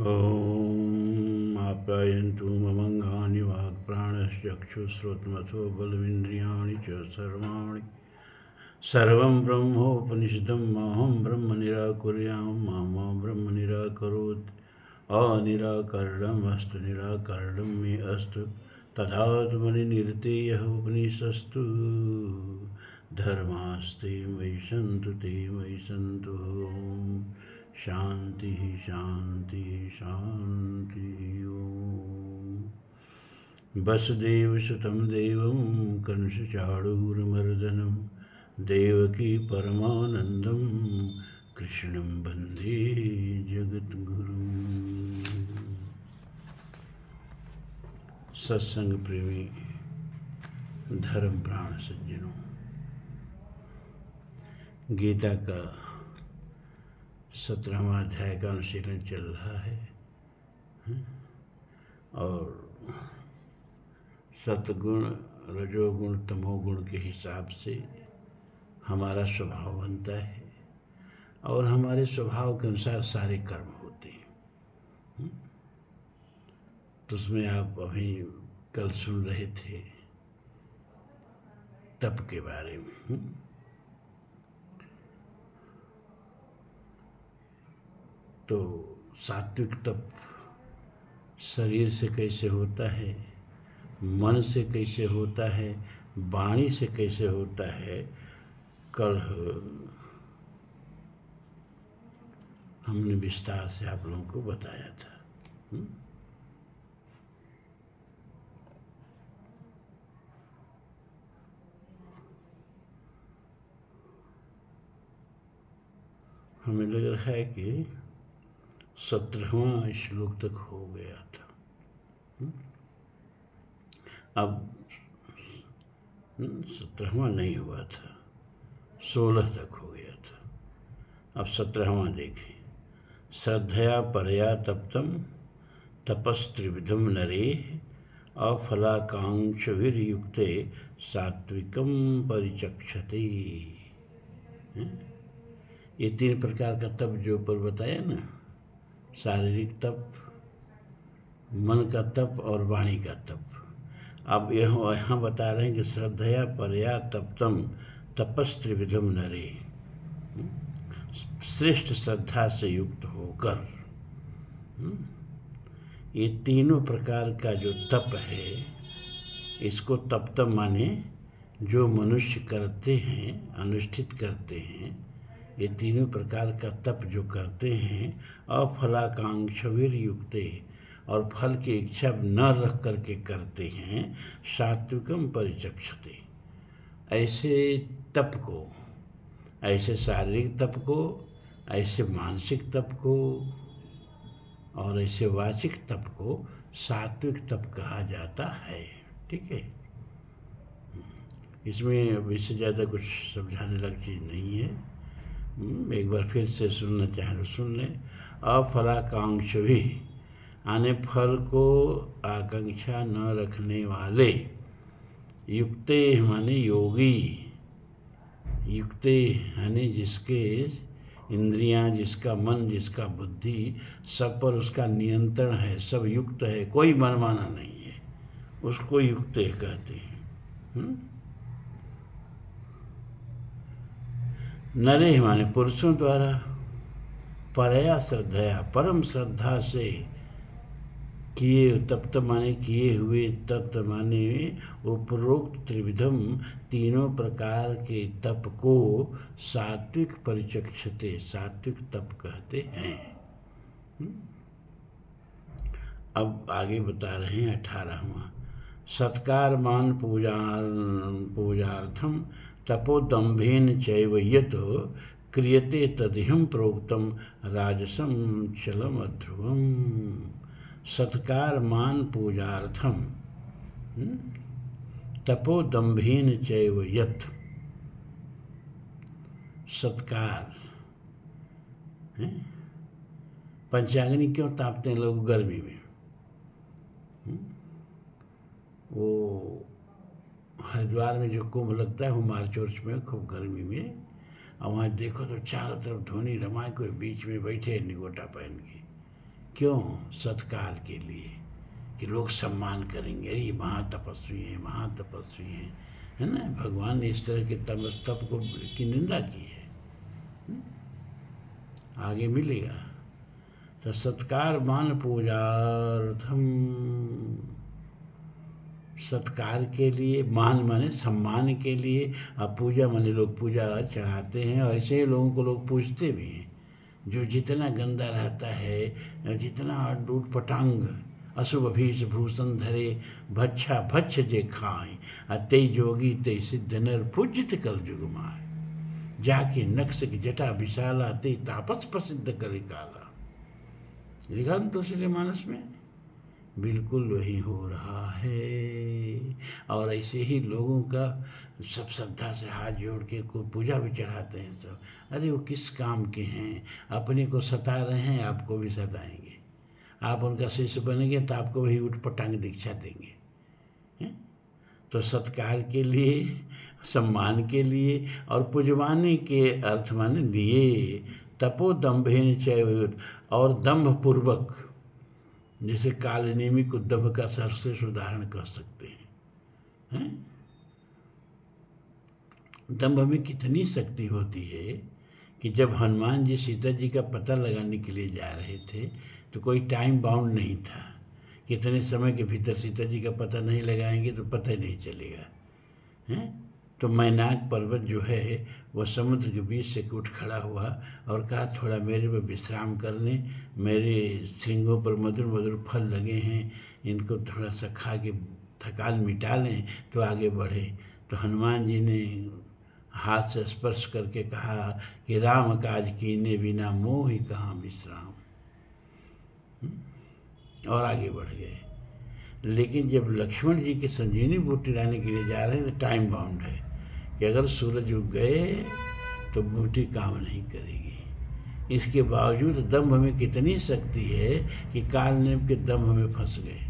ॐ आप्यायन्तु ममङ्गानि वाक्प्राणश्चक्षुश्रोत्रमथो बलमिन्द्रियाणि च सर्वं ब्रह्मोपनिषदं माहं ब्रह्म निराकुर्यां मा ब्रह्म निराकरोत् अनिराकरणमस्तु निराकरणं मे अस्तु तथात्मनिर्तेयः उपनिषस्तु धर्मास्ते मयि सन्तु ते मयि सन्तु। शांति शांति शांति। ओम वसुदेवसुतं देवं कंसचाणूरमर्दनं देवकी परमानन्दं कृष्णं वन्दे जगद्गुरुं। सत्संग प्रेमी धर्म प्राण सज्जनों, गीता का 17वां अध्याय का अनुशीलन चल रहा है और सतगुण रजोगुण तमोगुण के हिसाब से हमारा स्वभाव बनता है और हमारे स्वभाव के अनुसार सारे कर्म होते हैं। तो उसमें आप अभी कल सुन रहे थे तप के बारे में। तो सात्विक तप शरीर से कैसे होता है, मन से कैसे होता है, वाणी से कैसे होता है, कल हमने विस्तार से आप लोगों को बताया था। हमें लग रहा है कि 17वां श्लोक तक हो गया था। अब 17वां नहीं हुआ था, 16 तक हो गया था। अब 17वां देखें। श्रद्धया परया तप्तम तपस्त्रिविधम नरे अफलाकांक्षभिर्युक्ते सात्विकम परिचक्षते। ये 3 प्रकार का तप जो ऊपर बताया ना, शारीरिक तप, मन का तप और वाणी का तप। अब यहाँ बता रहे हैं कि श्रद्धया परया तप्तम तपस्त्रिविधम नरे, श्रेष्ठ श्रद्धा से युक्त होकर ये तीनों प्रकार का जो तप है, इसको तप्तम माने जो मनुष्य करते हैं, अनुष्ठित करते हैं। ये तीनों प्रकार का तप जो करते हैं अफलाकांक्षभिर युक्ते, और फल की इच्छा न रख करके करते हैं, सात्विकम परिचक्षते। ऐसे तप को, ऐसे शारीरिक तप को, ऐसे मानसिक तप को और ऐसे वाचिक तप को सात्विक तप कहा जाता है। ठीक है, इसमें अब इससे ज़्यादा कुछ समझाने लग चीज़ नहीं है। एक बार फिर से सुनना चाहें तो सुन लें। अफलाकांक्ष भी आने फल को आकांक्षा न रखने वाले, युक्ते माने योगी, युक्ते यानी जिसके इंद्रियां, जिसका मन, जिसका बुद्धि सब पर उसका नियंत्रण है, सब युक्त है, कोई मनमाना नहीं है, उसको युक्ते कहते हैं। नरे माने पुरुषों द्वारा, परया श्रद्धया परम श्रद्धा से किए, तप्त माने किए हुए, तप्त माने उपरोक्त त्रिविधम तीनों प्रकार के तप को सात्विक परिचक्षते, सात्विक तप कहते हैं। अब आगे बता रहे हैं 18वां। सत्कार मान पूजार्थम तपोदम्भेन चैव यत् क्रियते तदिहं प्रोक्तम राजसं चलम अध्रुवम। सत्कार मान पूजार्थम तपोदम्भेन चैव यत्, सत्कार पंचाग्नि क्यों तापते हैं लोग गर्मी में? वो हरिद्वार में जो कुंभ लगता है वो मार्च में खूब गर्मी में, और वहाँ देखो तो चारों तरफ धोनी रमाए, कोई बीच में बैठे निगोटा पहन के, क्यों? सत्कार के लिए, कि लोग सम्मान करेंगे, अरे ये महातपस्वी हैं, महातपस्वी हैं, है ना। भगवान ने इस तरह के तप को की निंदा की है। आगे मिलेगा। तो सत्कार मान पूजार्थम, सत्कार के लिए, मान माने सम्मान के लिए, और पूजा माने लोग पूजा चढ़ाते हैं, और ऐसे ही लोगों को लोग पूजते भी हैं। जो जितना गंदा रहता है, जितना लूट पटांग, अशुभ भीष भूषण धरे, भच्छा भक्ष जे खाए, अतई जोगी तई सिद्ध नर पूजित कल जुग माय, जाके नक्शक जटा विशाला ते तापस प्रसिद्ध करे काला। लिखा तो तुलसी मानस में बिल्कुल वही हो रहा है। और ऐसे ही लोगों का सब श्रद्धा से हाथ जोड़ के को पूजा भी चढ़ाते हैं सब। अरे वो किस काम के हैं? अपने को सता रहे हैं, आपको भी सताएंगे। आप उनका शिष्य बनेंगे तो आपको वही उठ पटांग दीक्षा देंगे, हैं? तो सत्कार के लिए, सम्मान के लिए और पुजवाने के अर्थ माने लिए, तपो दम्भेन चैव, और दम्भ पूर्वक, जैसे कालनेमी को दम्भ का सर्वश्रेष्ठ उदाहरण कह सकते हैं। दम्भ में कितनी शक्ति होती है कि जब हनुमान जी सीता जी का पता लगाने के लिए जा रहे थे तो कोई टाइम बाउंड नहीं था, कितने समय के भीतर सीता जी का पता नहीं लगाएंगे तो पता ही नहीं चलेगा, हैं। तो मैनाक पर्वत जो है वह समुद्र के बीच से उठ खड़ा हुआ और कहा थोड़ा मेरे पर विश्राम कर लें, मेरे सिंगों पर मधुर मधुर फल लगे हैं, इनको थोड़ा सा खा के थकान मिटा लें तो आगे बढ़े। तो हनुमान जी ने हाथ से स्पर्श करके कहा कि राम काज कीने बिना मोह ही कहाँ विश्राम, और आगे बढ़ गए। लेकिन जब लक्ष्मण जी के संजीवनी बूटी लाने के लिए जा रहे हैं तो टाइम बाउंड है कि अगर सूरज उग गए तो बूटी काम नहीं करेगी। इसके बावजूद दम्भ में कितनी शक्ति है कि कालनेम के दम्भ में फंस गए।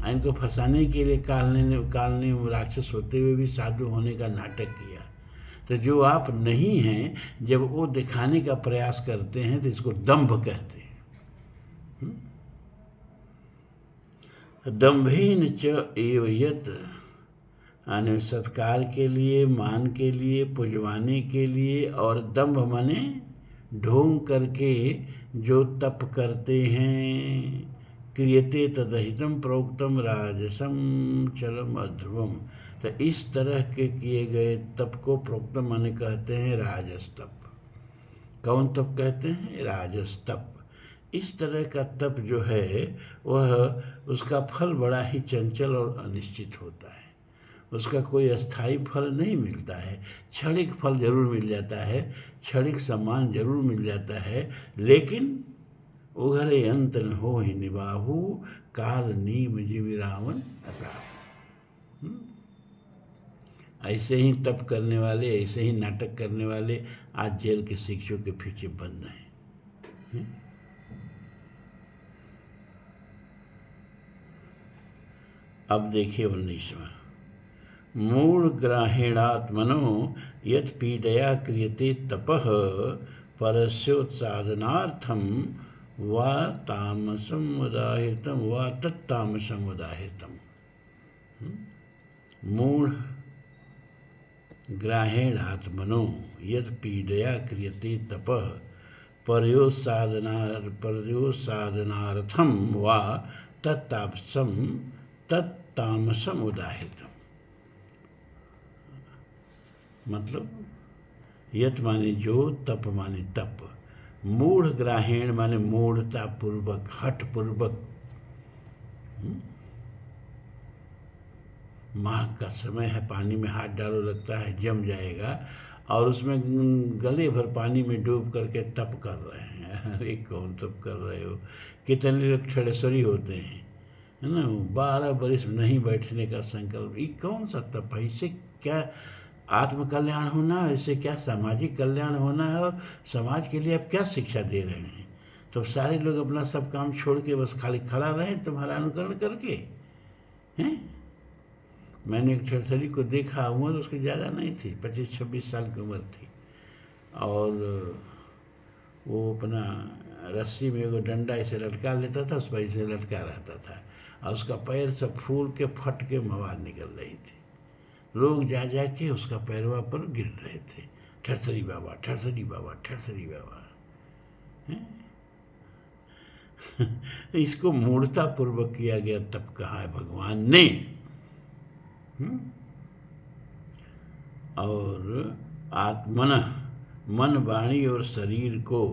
इनको फंसाने के लिए कालनेम राक्षस होते हुए भी साधु होने का नाटक किया। तो जो आप नहीं हैं, जब वो दिखाने का प्रयास करते हैं तो इसको दम्भ कहते हैं। दम्भेन च एव यत्, यानी सत्कार के लिए, मान के लिए, पुजवाने के लिए, और दम्भ माने ढोंग करके जो तप करते हैं। क्रियते तदहितम प्रोक्तम राजसम चलम अध्रुवम, तो इस तरह के किए गए तप को प्रोक्तम माने कहते हैं राजस तप। कौन तप कहते हैं? राजस तप। इस तरह का तप जो है वह, उसका फल बड़ा ही चंचल और अनिश्चित होता है। उसका कोई अस्थायी फल नहीं मिलता है। क्षणिक फल जरूर मिल जाता है, क्षणिक सम्मान जरूर मिल जाता है, लेकिन उघरे अंत न हो ही निबाहु, काल नीम जीव रावण राम। ऐसे ही तप करने वाले, ऐसे ही नाटक करने वाले आज जेल के शिक्षकों के पीछे बंद हैं। अब देखिए 19वां, मूढ़ ग्राहेणात्मनो यत् पीडया क्रियते तपः, परस्योत्साधनार्थम वा तामसम उदाहृतम वा तत्तामसम उदाहृतम। मूढ़ ग्राहेणात्मनो यत् पीडया क्रियते तपः, पर्योत्साधनार्थम वा तत्तामसम उदाहृतम। मतलब यत माने जो, तप माने तप, मूढ़ ग्राहीण माने मूढ़ता पूर्वक, हठ पूर्वक। माघ का समय है, पानी में हाथ डालो लगता है जम जाएगा, और उसमें गले भर पानी में डूब करके तप कर रहे हैं। अरे कौन तप कर रहे हो? कितने लोग छड़ेश्वरी होते हैं, है ना, 12 बरिस नहीं बैठने का संकल्प। ये कौन सा तप है? इससे क्या आत्म कल्याण होना है? इससे क्या सामाजिक कल्याण होना है? और समाज के लिए आप क्या शिक्षा दे रहे हैं? तो सारे लोग अपना सब काम छोड़ के बस खाली खड़ा रहे तुम्हारा अनुकरण करके, हैं? मैंने एक छड़सरी को देखा, उम्र उसकी ज़्यादा नहीं थी, 25-26 साल की उम्र थी, और वो अपना रस्सी में एगो डंडा ऐसे लटका लेता था, उस पर ऐसे लटका रहता था और उसका पैर सब फूल के फट के मवाद निकल रही थी। लोग जा जा के उसका पैरवा पर गिर रहे थे, ठरथरी बाबा, ठरथरी बाबा, ठरथरी बाबा। इसको मूर्ता पूर्वक किया गया तब कहा है भगवान ने। और आत्मन, मन वाणी और शरीर को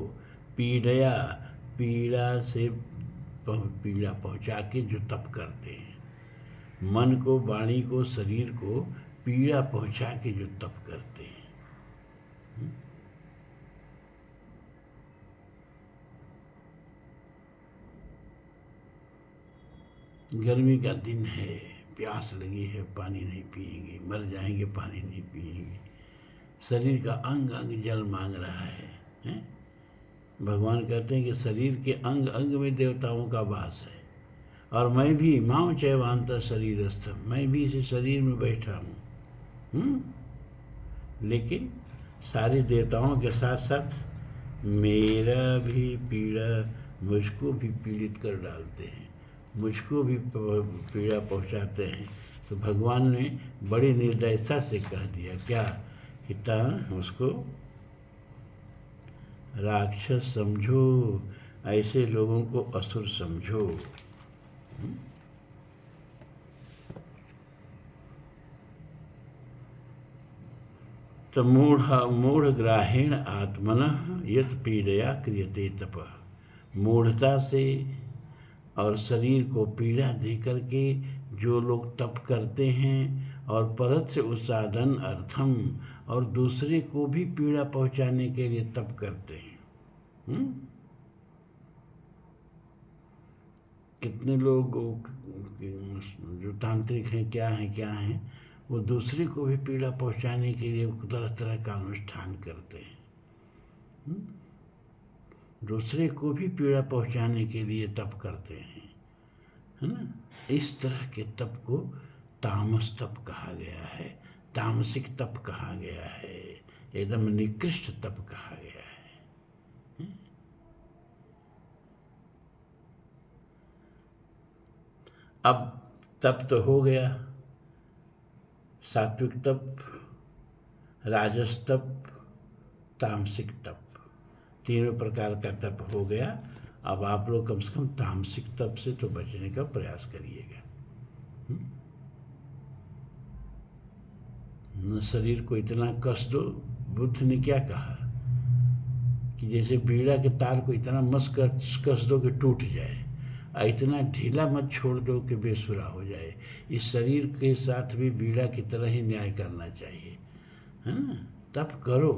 पीड़ा से पीड़ा पहुंचा के जो तप करते हैं, मन को, वाणी को, शरीर को पीड़ा पहुंचा के जो तप करते हैं। गर्मी का दिन है, प्यास लगी है, पानी नहीं पिएंगे, मर जाएंगे, पानी नहीं पिएंगे। शरीर का अंग अंग जल मांग रहा है? भगवान कहते हैं कि शरीर के अंग अंग में देवताओं का वास है, और मैं भी माँ चैवांत शरीरस्थ, मैं भी इसी शरीर में बैठा हूँ। लेकिन सारे देवताओं के साथ साथ मेरा भी पीड़ा मुझको भी पीड़ित कर डालते हैं, मुझको भी पीड़ा पहुँचाते हैं। तो भगवान ने बड़ी निर्दयता से कह दिया क्या कि उसको राक्षस समझो, ऐसे लोगों को असुर समझो। तो मूढ़ ग्राहीण आत्मनः यत पीड़या क्रियते तप, मूढ़ता से और शरीर को पीड़ा दे करके जो लोग तप करते हैं और परत से उसाधन अर्थम, और दूसरे को भी पीड़ा पहुंचाने के लिए तप करते हैं। कितने लोग जो तांत्रिक हैं, क्या हैं, वो दूसरे को भी पीड़ा पहुंचाने के लिए तरह तरह का अनुष्ठान करते हैं। दूसरे को भी पीड़ा पहुंचाने के लिए तप करते हैं, है ना। इस तरह के तप को तामस तप कहा गया है, तामसिक तप कहा गया है, एकदम निकृष्ट तप कहा गया है। अब तप तो हो गया, सात्विक तप, राजस तप, तामसिक तप, तीनों प्रकार का तप हो गया। अब आप लोग कम से कम तामसिक तप से तो बचने का प्रयास करिएगा। न शरीर को इतना कस दो, बुद्ध ने क्या कहा कि जैसे बीड़ा के तार को इतना मस्त कस दो कि टूट जाए, और इतना ढीला मत छोड़ दो कि बेसुरा हो जाए। इस शरीर के साथ भी बीड़ा की तरह ही न्याय करना चाहिए, है ना। तप करो।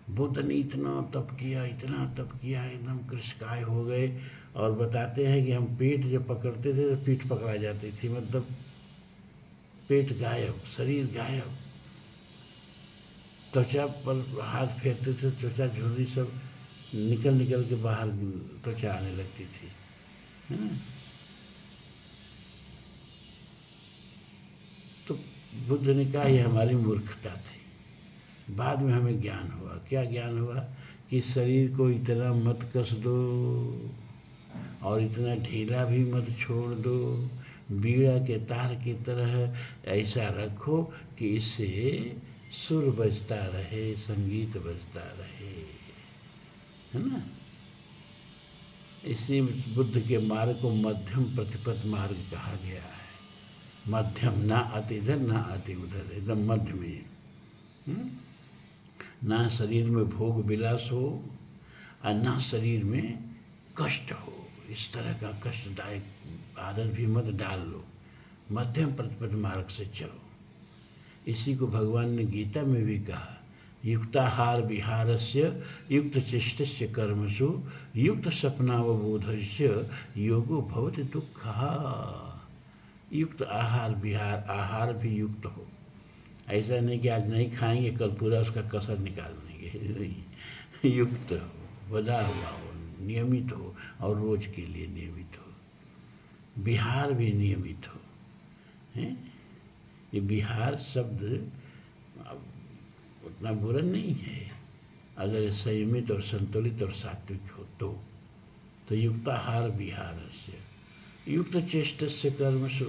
बुद्ध ने इतना तप किया, एकदम कृशकाय हो गए। और बताते हैं कि हम पेट जब पकड़ते थे तो पीठ पकड़ा जाती थी, मतलब पेट गायब, शरीर गायब। त्वचा पर हाथ फेरते थे, त्वचा झुर्री सब निकल के बाहर त्वचा आने लगती थी, है ना। तो बुद्ध ने कहा ये हमारी मूर्खता थी। बाद में हमें ज्ञान हुआ। क्या ज्ञान हुआ कि शरीर को इतना मत कस दो और इतना ढीला भी मत छोड़ दो, बीड़ा के तार की तरह ऐसा रखो कि इससे सुर बजता रहे, संगीत बजता रहे, है ना। इसी बुद्ध के मार्ग को मध्यम प्रतिपद मार्ग कहा गया है। मध्यम, ना अति इधर ना अति उधर, एकदम मध्य में। ना शरीर में भोग विलास हो और ना शरीर में कष्ट हो। इस तरह का कष्टदायक आदत भी मत डाल लो, मध्यम प्रतिपद मार्ग से चलो। इसी को भगवान ने गीता में भी कहा, युक्ताहार विहारस्य युक्त चेष्टस्य कर्मसु युक्त सपनावबोधस्य योगो भवति दुःखः। युक्त आहार विहार, आहार भी युक्त हो। ऐसा नहीं कि आज नहीं खाएंगे कल पूरा उसका कसर निकाल देंगे। युक्त हो, बधा हुआ हो, नियमित हो, और रोज के लिए नियमित हो। विहार भी नियमित हो, हैं। ये विहार शब्द उतना बुरा नहीं है अगर संयमित और संतुलित और सात्विक हो तो। तो युक्ताहार विहारस्य युक्त चेष्टस्य कर्मसु,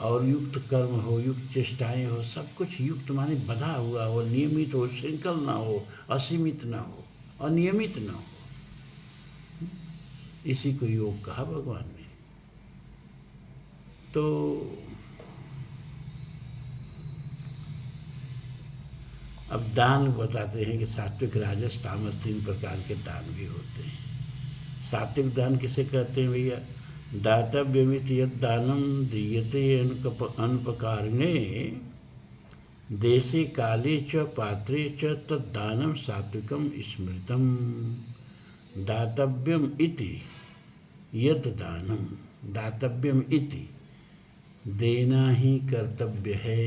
और युक्त कर्म हो, युक्त चेष्टाएं हो, सब कुछ युक्त माने बधा हुआ हो, नियमित हो, श्रृंखल ना हो, असीमित ना हो, अनियमित ना हो, इसी को योग कहा भगवान ने। तो अब दान बताते हैं कि सात्विक, राजस, तामस 3 प्रकार के दान भी होते हैं। सात्विक दान किसे कहते हैं भैया? दातव्यमिति यद दानम दीयते अनुपकारिणे देशे काले च पात्रे च तद्दानम सात्विकम स्मृतम। दातव्यम इति यद दानम, दातव्यम इति देना ही कर्तव्य है,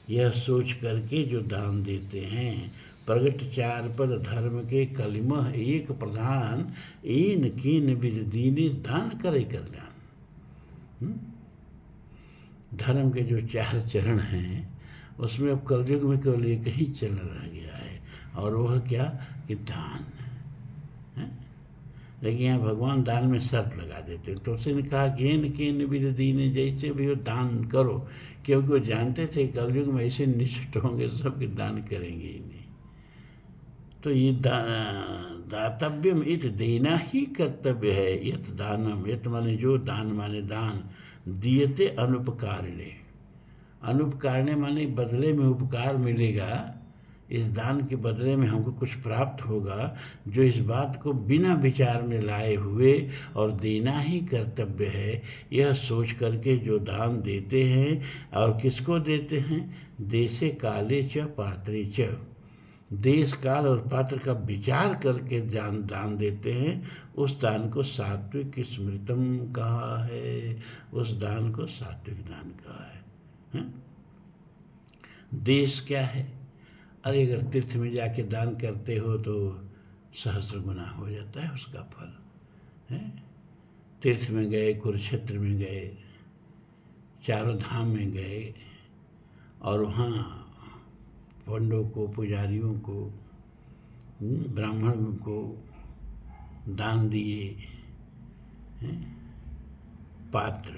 यह सोच करके जो दान देते हैं। प्रगट 4 पद धर्म के कलिमह एक प्रधान, इन कीन विज दीने दान करे कल्याण। धर्म के जो 4 चरण हैं उसमें अब कलयुग में केवल एक ही चरण रह गया है, और वह क्या कि दान है। लेकिन यहाँ भगवान दान में शर्त लगा देते हैं। तो उसने कहा कि इन कीन विज दीने, जैसे भी वो दान करो, क्योंकि वो जानते थे कलयुग में ऐसे निष्ठ होंगे सब कि दान करेंगे ही नहीं। तो ये दातव्यम इत देना ही कर्तव्य है। यत दानम, यत माने जो, दान माने दान, दियते अनुपकारिणे, अनुपकारिणे माने बदले में उपकार मिलेगा, इस दान के बदले में हमको कुछ प्राप्त होगा, जो इस बात को बिना विचार में लाए हुए और देना ही कर्तव्य है, यह सोच करके जो दान देते हैं। और किसको देते हैं? देशे काले च पात्रे च, देश काल और पात्र का विचार करके दान देते हैं। उस दान को सात्विक स्मृतम कहा है, उस दान को सात्विक दान कहा है। देश क्या है? अरे अगर तीर्थ में जाके दान करते हो तो सहस्र गुना हो जाता है उसका फल है। तीर्थ में गए, कुरुक्षेत्र में गए, चारों धाम में गए, और वहाँ पंडों को, पुजारियों को, ब्राह्मण को दान दिए। पात्र,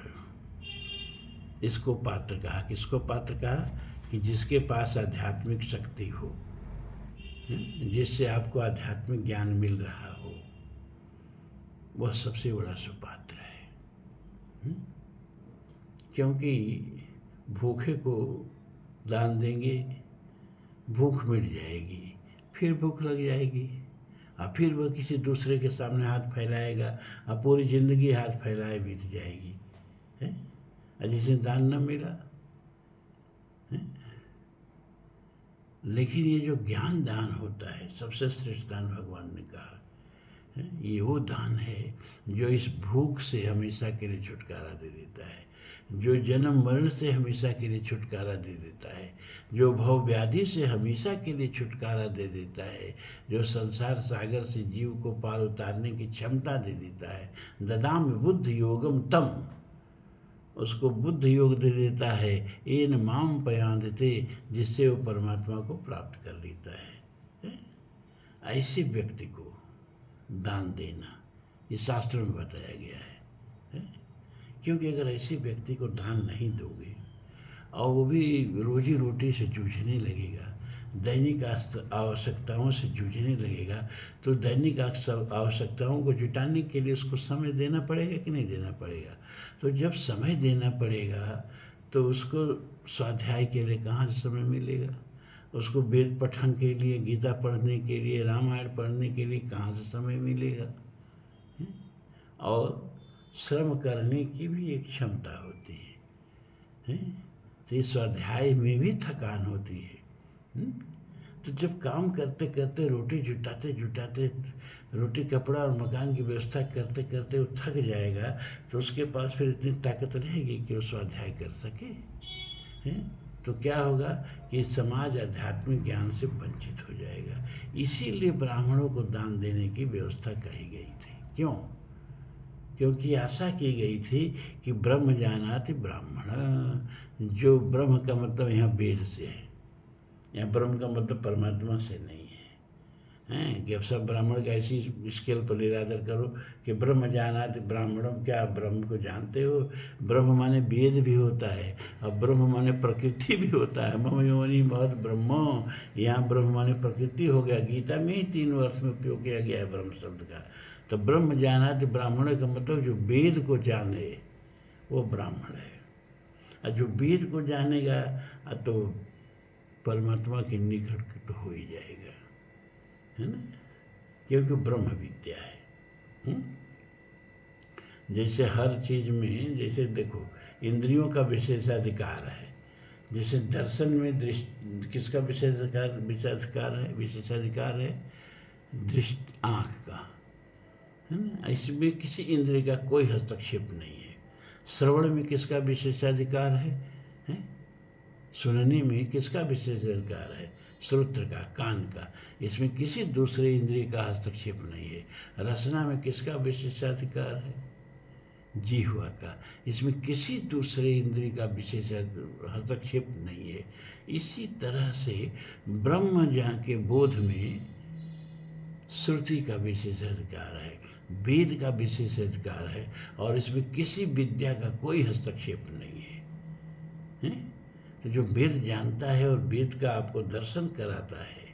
इसको पात्र कहा। किसको पात्र कहा? कि जिसके पास आध्यात्मिक शक्ति हो, जिससे आपको आध्यात्मिक ज्ञान मिल रहा हो, वह सबसे बड़ा सुपात्र है। क्योंकि भूखे को दान देंगे, भूख मिट जाएगी, फिर भूख लग जाएगी, और फिर वह किसी दूसरे के सामने हाथ फैलाएगा, और पूरी ज़िंदगी हाथ फैलाए बीत जाएगी है। और जिसे दान न मिला है। लेकिन ये जो ज्ञान दान होता है, सबसे श्रेष्ठ दान भगवान ने कहा है, ये वो दान है जो इस भूख से हमेशा के लिए छुटकारा दे देता है, जो जन्म मरण से हमेशा के लिए छुटकारा दे देता है, जो भव व्याधि से हमेशा के लिए छुटकारा दे देता है, जो संसार सागर से जीव को पार उतारने की क्षमता दे देता है। ददाम बुद्ध योगम तम, उसको बुद्ध योग दे देता है। एन माम पयांधते, जिससे वो परमात्मा को प्राप्त कर लेता है। ऐसे व्यक्ति को दान देना ये शास्त्रों में बताया गया है। क्योंकि अगर ऐसे व्यक्ति को दान नहीं दोगे और वो भी रोजी रोटी से जूझने लगेगा, दैनिक आवश्यकताओं से जूझने लगेगा, तो दैनिक आवश्यकताओं को जुटाने के लिए उसको समय देना पड़ेगा कि नहीं देना पड़ेगा। तो जब समय देना पड़ेगा तो उसको स्वाध्याय के लिए कहाँ से समय मिलेगा, उसको वेद पठन के लिए, गीता पढ़ने के लिए, रामायण पढ़ने के लिए कहाँ से समय मिलेगा। और श्रम करने की भी एक क्षमता होती है। तो इस स्वाध्याय में भी थकान होती है। तो जब काम करते करते, रोटी जुटाते जुटाते, रोटी कपड़ा और मकान की व्यवस्था करते करते वो थक जाएगा, तो उसके पास फिर इतनी ताकत रहेगी कि वो स्वाध्याय कर सके। तो क्या होगा कि समाज आध्यात्मिक ज्ञान से वंचित हो जाएगा। इसीलिए ब्राह्मणों को दान देने की व्यवस्था कही गई थी। क्यों? क्योंकि आशा की गई थी कि ब्रह्म जानाति ब्राह्मण, जो ब्रह्म का मतलब यहाँ वेद से है, यहाँ ब्रह्म का मतलब परमात्मा से नहीं हैं कि अब सब ब्राह्मण का ऐसी स्केल पर निरादर करो कि ब्रह्म जानाति ब्राह्मणम, क्या ब्रह्म को जानते हो? ब्रह्म माने वेद भी होता है, अब ब्रह्म माने प्रकृति भी होता है। मम योनि महद ब्रह्म, यहाँ ब्रह्म माने प्रकृति हो गया। गीता में ही 3 अर्थ में उपयोग किया गया है ब्रह्म शब्द का। तो ब्रह्म जानाति ब्राह्मण का मतलब जो वेद को जाने वो ब्राह्मण है, और जो वेद को जानेगा तो परमात्मा के निकट तो हो ही जाएगा, है ना, क्योंकि ब्रह्म विद्या है। जैसे हर चीज़ में, जैसे देखो इंद्रियों का विशेषाधिकार है, जैसे दर्शन में दृष्टि किसका विशेषाधिकार है? दृष्टि, आँख का, है ना, इसमें किसी इंद्रिय का कोई हस्तक्षेप नहीं है। श्रवण में किसका विशेषाधिकार है? सुनने में किसका विशेषाधिकार है? श्रोत्र का, कान का। इसमें किसी दूसरे इंद्रिय का हस्तक्षेप नहीं है। रसना में किसका विशेषाधिकार है? जिह्वा का। इसमें किसी दूसरे इंद्रिय का विशेष हस्तक्षेप नहीं है। इसी तरह से ब्रह्म ज्ञान के बोध में श्रुति का विशेषाधिकार है, वेद का विशेषाधिकार है, और इसमें किसी विद्या का कोई हस्तक्षेप नहीं है। तो जो वेद जानता है और वेद का आपको दर्शन कराता है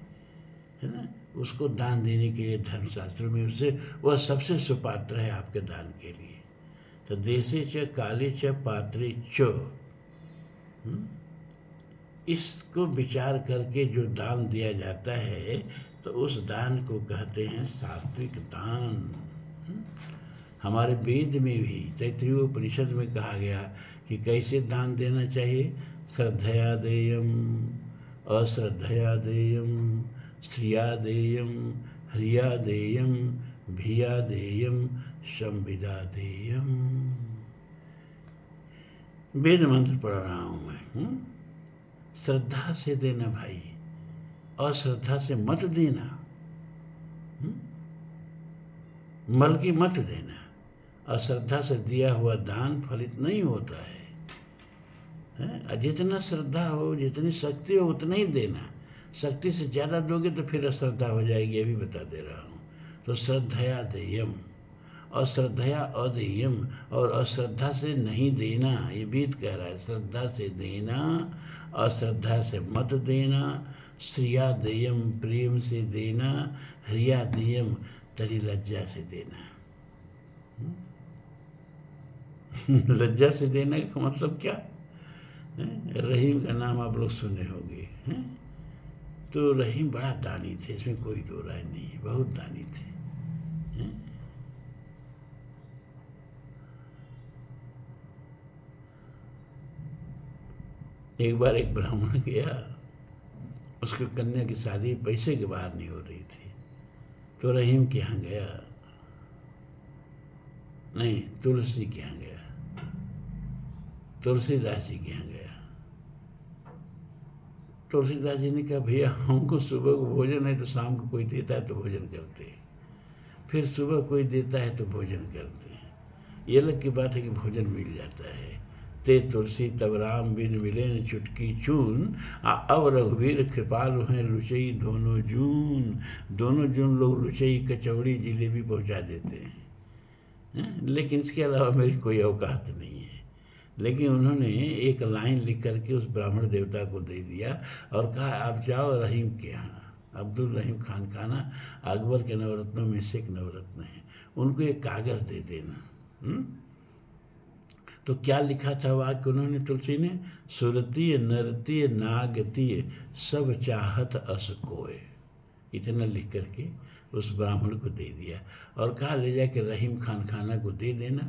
ना, उसको दान देने के लिए धर्मशास्त्र में उसे वह सबसे सुपात्र है आपके दान के लिए। तो देशे च काले च पात्रे च, इसको विचार करके जो दान दिया जाता है तो उस दान को कहते हैं सात्विक दान। हमारे वेद में भी तैत्तिरीय उपनिषद में कहा गया कि कैसे दान देना चाहिए। श्रद्धया देयम, अश्रद्धया देयम, श्रिया देयम, ह्रिया देयम, भिया देयम, संविदा देयम। वेद मंत्र पढ़ रहा हूँ मैं। श्रद्धा से देना भाई, अश्रद्धा से मत देना, मल की मत देना। अश्रद्धा से दिया हुआ दान फलित नहीं होता है। जितना श्रद्धा हो, जितनी शक्ति हो उतना ही देना। शक्ति से ज़्यादा दोगे तो फिर अश्रद्धा हो जाएगी, ये भी बता दे रहा हूँ। तो श्रद्धया देयम, अश्रद्धया अदेयम, और अश्रद्धा से नहीं देना, ये वेद कह रहा है। श्रद्धा से देना, अश्रद्धा से मत देना। श्रिया देयम, प्रेम से देना। ह्रिया देयम, तरी लज्जा से देना। लज्जा से देने का मतलब क्या? रहीम का नाम आप लोग सुने होंगे। तो रहीम बड़ा दानी थे, इसमें कोई दो राय नहीं है, बहुत दानी थे। एक बार एक ब्राह्मण गया, उसकी कन्या की शादी पैसे के बाहर नहीं हो रही थी, तो रहीम के यहाँ गया, नहीं तुलसी के यहाँ गया, तुलसीदास जी के यहाँ गया। तुलसीदास जी ने कहा भैया हमको सुबह को भोजन है तो शाम को कोई देता है तो भोजन करते हैं, फिर सुबह कोई देता है तो भोजन करते हैं। ये अलग की बात है कि भोजन मिल जाता है। ते तुलसी तब राम बिन मिले न चुटकी चून, अब रघुवीर कृपालु हैं लुचई दोनों जून। दोनों जून लोग लुचई कचौड़ी जिलेबी पहुंचा देते हैं, लेकिन इसके अलावा मेरी कोई औकात नहीं है। लेकिन उन्होंने एक लाइन लिख करके उस ब्राह्मण देवता को दे दिया और कहा आप जाओ रहीम के यहाँ, अब्दुल रहीम खान खाना अकबर के नवरत्नों में से एक नवरत्न है, उनको एक कागज़ दे देना। तो क्या लिखा था वाक्य उन्होंने, तुलसी ने? सुरतीय नरतीय नागतीय सब चाहत अस कोय, इतना लिख करके उस ब्राह्मण को दे दिया और कहा ले जाके रहीम खान खाना को दे देना,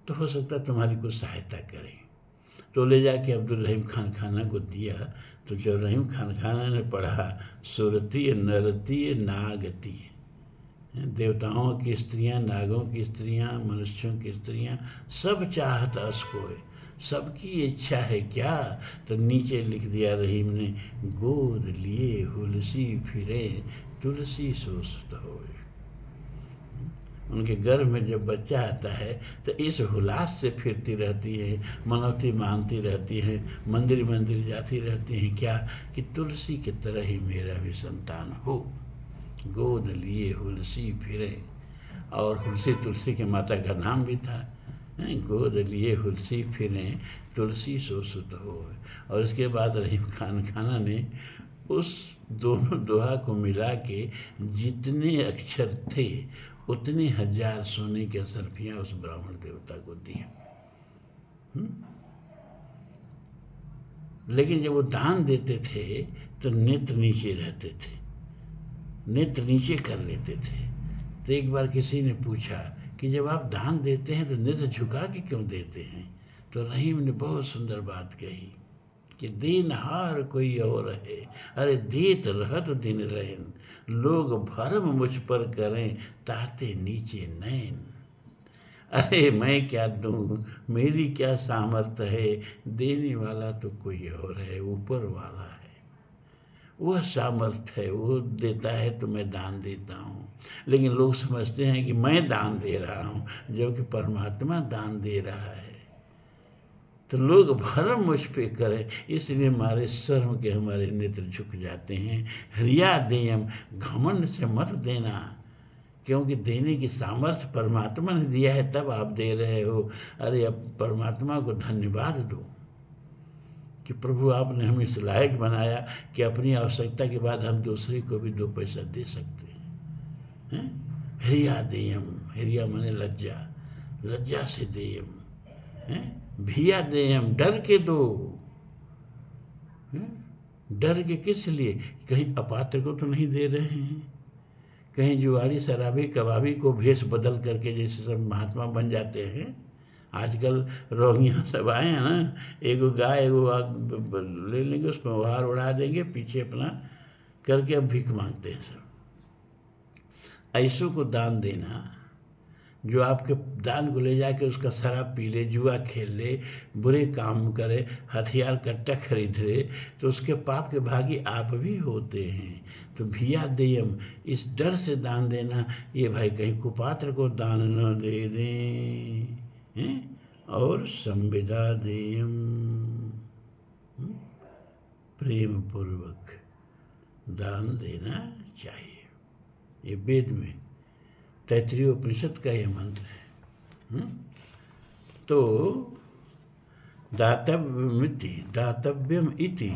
तो हो सकता है तुम्हारी कुछ सहायता करें। तो ले जाके अब्दुल रहीम खान खाना को दिया। तो जब रहीम खान खाना ने पढ़ा सुरतीय नरतीय नागतीय, देवताओं की स्त्रियां, नागों की स्त्रियां, मनुष्यों की स्त्रियां, सब चाहत अस कोय, सबकी इच्छा है क्या? तो नीचे लिख दिया रहीम ने, गोद लिए हुलसी फिरे तुलसी सोचत होए। उनके गर्भ में जब बच्चा आता है तो इस हुलास से फिरती रहती है, मनौती मानती रहती है, मंदिर मंदिर जाती रहती हैं, क्या कि तुलसी की तरह ही मेरा भी संतान हो, गोद लिए हुलसी फिरे। और हुलसी तुलसी के माता का नाम भी था, गोद लिए हुलसी फिरें तुलसी सो सुत हो। और इसके बाद रहीम खान खाना ने उस दोनों दोहा को मिला के जितने अक्षर थे उतने 1000 सोने की असरफियाँ उस ब्राह्मण देवता को दी। लेकिन जब वो दान देते थे तो नेत्र नीचे रहते थे, नेत्र नीचे कर लेते थे। तो एक बार किसी ने पूछा कि जब आप दान देते हैं तो नेत्र झुका के क्यों देते हैं? तो रहीम ने बहुत सुंदर बात कही कि देनहार कोई और है, अरे देत रहत दिन रहन, लोग भरम मुझ पर करें ताते नीचे नैन। अरे मैं क्या दूँ, मेरी क्या सामर्थ्य है, देने वाला तो कोई और है, ऊपर वाला है, वह सामर्थ्य है, वो देता है तो मैं दान देता हूँ। लेकिन लोग समझते हैं कि मैं दान दे रहा हूँ, जबकि परमात्मा दान दे रहा है। तो लोग भरम मुझ पे करें, इसलिए हमारे शर्म के हमारे नेत्र झुक जाते हैं। हरिया देयम, घमंड से मत देना, क्योंकि देने की सामर्थ्य परमात्मा ने दिया है, तब आप दे रहे हो। अरे अब परमात्मा को धन्यवाद दो कि प्रभु आपने हमें इस लायक बनाया कि अपनी आवश्यकता के बाद हम दूसरे को भी 2 पैसा दे सकते हैं। हरिया देयम, हरिया माने लज्जा, लज्जा से देयम, भिया देयम, डर के दो। डर के किस लिए? कहीं अपात्र को तो नहीं दे रहे हैं, कहीं जुआरी शराबी कबाबी को भेष बदल करके जैसे सब महात्मा बन जाते हैं। आजकल रोगियाँ सब आए हैं ना, एगो गाय एगो ले लेंगे, उसमें वार उड़ा देंगे, पीछे अपना करके अब भीख मांगते हैं सब। ऐसों को दान देना जो आपके दान को ले जाके उसका शराब पी ले, जुआ खेल ले, बुरे काम करे, हथियार कट्टा खरीद ले, तो उसके पाप के भागी आप भी होते हैं। तो भिया देयम, इस डर से दान देना, ये भाई कहीं कुपात्र को दान न दे दें। और संविदा देयम, प्रेम पूर्वक दान देना चाहिए। ये वेद में तैत्तिरीय उपनिषद का यह मंत्र है। तो दातव्यम इति,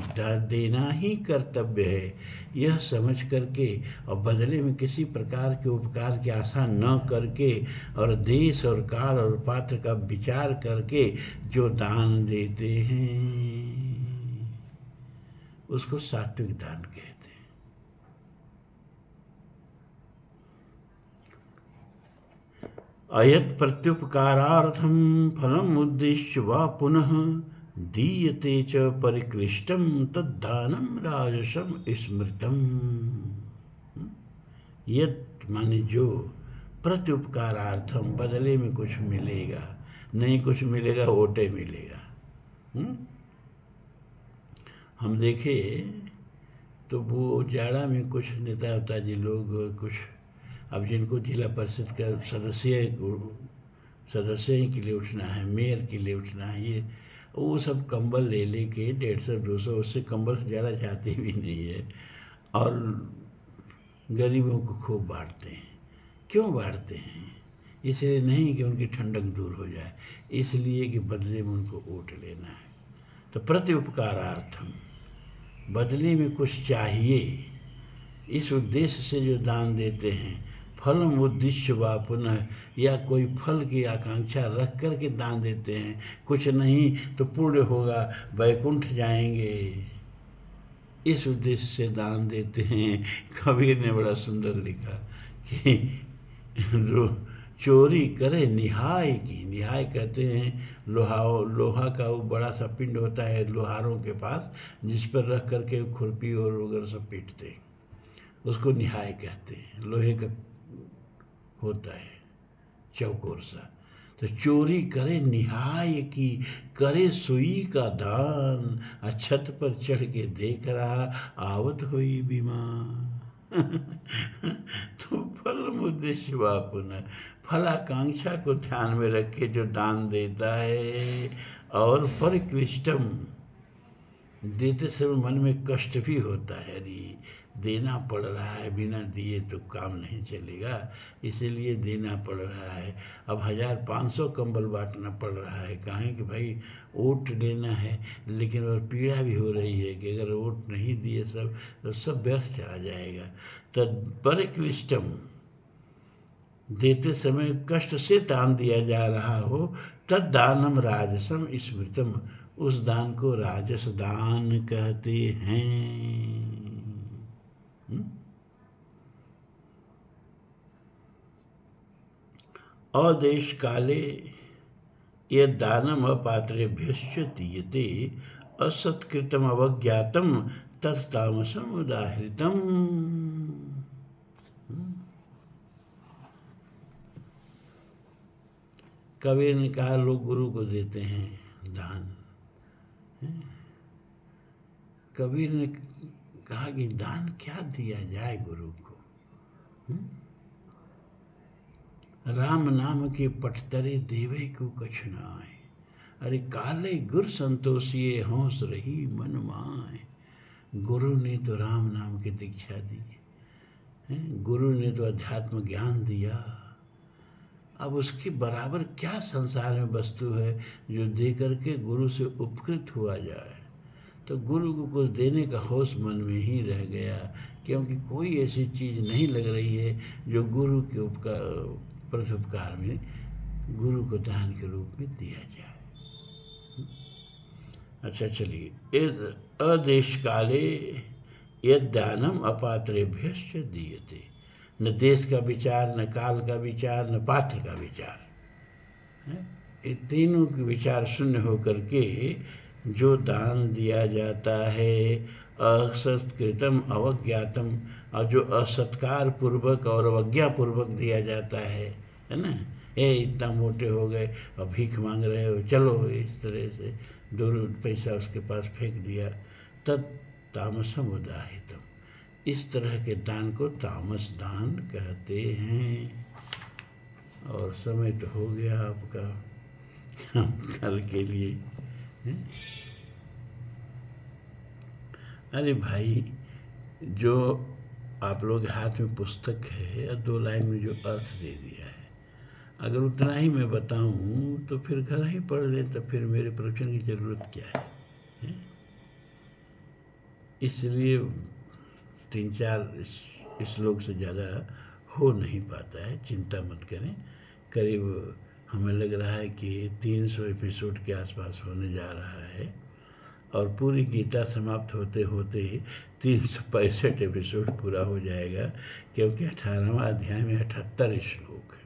देना ही कर्तव्य है, यह समझ करके और बदले में किसी प्रकार के उपकार की आशा न करके और देश और काल और पात्र का विचार करके जो दान देते हैं उसको सात्विक दान कहते हैं। अयत् प्रत्युपकारार्थं फलम् उद्दिश्य वा पुनः दीयते च परिक्लिष्टं तद्दानं राजसं स्मृतम्। यत् माने जो, प्रत्युपकारार्थम बदले में कुछ मिलेगा, नहीं कुछ मिलेगा ओटे मिलेगा। हम देखे तो वो जाड़ा में कुछ नेता जी लोग, कुछ अब जिनको जिला परिषद का सदस्य के लिए उठना है, मेयर के लिए उठना है, ये वो सब कंबल ले लेके 150-200, उससे कंबल से ज़्यादा चाहते भी नहीं है, और गरीबों को खूब बांटते हैं। क्यों बांटते हैं? इसलिए नहीं कि उनकी ठंडक दूर हो जाए, इसलिए कि बदले में उनको वोट लेना है। तो प्रत्युपकारार्थम, बदले में कुछ चाहिए, इस उद्देश्य से जो दान देते हैं। फलम उद्देश्य वा पुनः, या कोई फल की आकांक्षा रख कर के दान देते हैं, कुछ नहीं तो पुण्य होगा, वैकुंठ जाएंगे, इस उद्देश्य से दान देते हैं। कबीर ने बड़ा सुंदर लिखा कि चोरी करे निहाय की, निहाय कहते हैं लोहा का वो बड़ा सा पिंड होता है लोहारों के पास, जिस पर रख करके खुरपी और वगैरह सब पीटते हैं, उसको निहाय कहते हैं। लोहे का होता है चौकोर सा। तो चोरी करे निहाय की, करे सुई का दान, छत पर चढ़ के देख रहा आवत हुई बीमार। तो फल मुद्देश्य वा पुनः, फलाकांक्षा को ध्यान में रख के जो दान देता है, और परिक्लिष्टम, देते समय मन में कष्ट भी होता है, अरे देना पड़ रहा है, बिना दिए तो काम नहीं चलेगा, इसीलिए देना पड़ रहा है। अब 1500 कंबल बांटना पड़ रहा है, काहे कि भाई वोट लेना है, लेकिन और पीड़ा भी हो रही है कि अगर वोट नहीं दिए सब तो सब व्यर्थ चला जाएगा। तद परिक्लिष्टम, देते समय कष्ट से दान दिया जा रहा हो, तद दानम राजसम स्मृतम, उस दान को राजस दान कहते हैं। अदेश काले यद दानम अपात्रेभ्यश्च दीयते, असत्कृतम अवज्ञातम तत्तामसम उदाहृतम। कबीर ने कहा लोग गुरु को देते हैं दान। कबीर ने कहा कि दान क्या दिया जाए गुरु को। राम नाम के पटतरे देवे को कछ न आए, अरे काले गुर संतोषिए हौस रही मन माए। गुरु ने तो राम नाम की दीक्षा दी, गुरु ने तो अध्यात्म ज्ञान दिया, अब उसके बराबर क्या संसार में वस्तु है जो दे करके गुरु से उपकृत हुआ जाए। तो गुरु को कुछ देने का होश मन में ही रह गया, क्योंकि कोई ऐसी चीज़ नहीं लग रही है जो गुरु के प्रत्युपकार में गुरु को दान के रूप में दिया जाए। अच्छा चलिए, अदेश काले यद दानम अपात्रेभ्यश्च दीयते, न देश का विचार, न काल का विचार, न पात्र का विचार, ये तीनों के विचार शून्य होकर के जो दान दिया जाता है, असत्कृतम अवज्ञातम, और जो असत्कार पूर्वक और अवज्ञा पूर्वक दिया जाता है ना, ये इतना मोटे हो गए और भीख मांग रहे हो, चलो इस तरह से 2 पैसा उसके पास फेंक दिया, तत् तामसम उदाहितम, इस तरह के दान को तामस दान कहते हैं। और समय तो हो गया आपका कल के लिए। अरे भाई, जो आप लोग के हाथ में पुस्तक है और 2 लाइन में जो अर्थ दे दिया है, अगर उतना ही मैं बताऊं तो फिर घर ही पढ़ लें, तो फिर मेरे प्रवचन की ज़रूरत क्या है? इसलिए 3-4 श्लोक से ज़्यादा हो नहीं पाता है, चिंता मत करें। करीब हमें लग रहा है कि 300 एपिसोड के आसपास होने जा रहा है, और पूरी गीता समाप्त होते होते 365 एपिसोड पूरा हो जाएगा, क्योंकि 18वां अध्याय में 78 श्लोक है।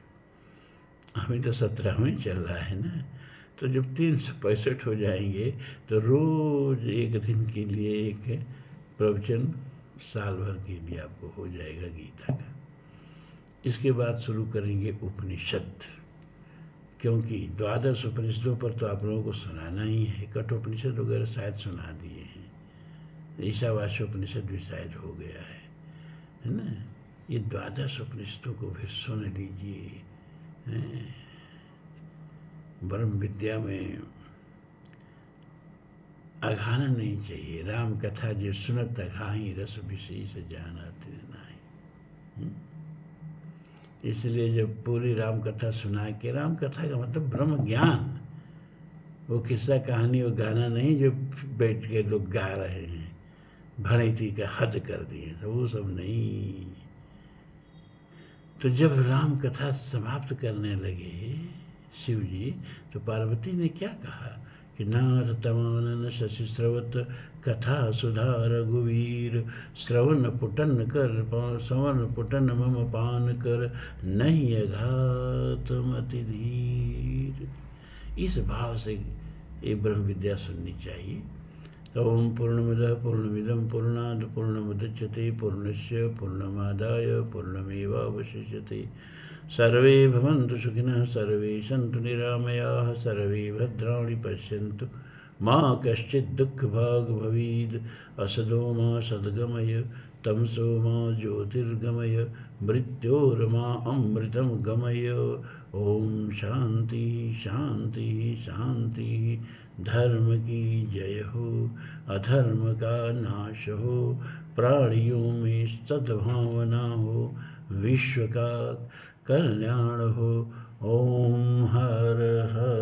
अभी तो 17वें चल रहा है ना, तो जब 365 हो जाएंगे तो रोज़ एक दिन के लिए एक प्रवचन साल भर के लिए आपको हो जाएगा गीता का। इसके बाद शुरू करेंगे उपनिषद, क्योंकि 12 उपनिषदों पर तो आप लोगों को सुनाना ही है। कठोपनिषद वगैरह शायद सुना दिए हैं, ईशावास्य उपनिषद भी शायद हो गया है ना। ये 12 उपनिषदों को भी सुन लीजिए। ब्रह्म विद्या में अघाना नहीं चाहिए। राम कथा जो सुनत अघाही, रस विशेष जानत नहीं। इसलिए जब पूरी राम कथा सुना के, राम कथा का मतलब ब्रह्म ज्ञान, वो किस्सा कहानी वो गाना नहीं जो बैठ के लोग गा रहे हैं, भणिती का हद कर दिए, तो वो सब नहीं। तो जब राम कथा समाप्त करने लगे शिव जी, तो पार्वती ने क्या कहा कि नाथ तमानन शशि स्रवत कथा सुधा रघुवीर, श्रवण पुटन कर श्रवण पुटन मम पान कर, नहीं अघात मति धीर। इस भाव से ये ब्रह्म विद्या सुननी चाहिए। तो ओम पूर्णमदः पूर्णमिदं पूर्णात् पूर्णमुदच्यते पूर्णस्य पूर्णमादाय पूर्णमेवावशिष्यते। सर्वे भवन्तु सुखिनः, सर्वे सन्तु निरामयाः, सर्वे भद्राणि पश्यन्तु, मा कश्चित् दुःखभाग् भवेत्। असतो मा सद्गमय तमसो मा ज्योतिर्गमय मृत्योर्मा अमृतं गमय। ओम शांति शांति शांति। धर्म की जय हो, अधर्म का नाश हो, प्राणियों में सद्भावना हो, विश्व का कल्याण हो। ओम हर हर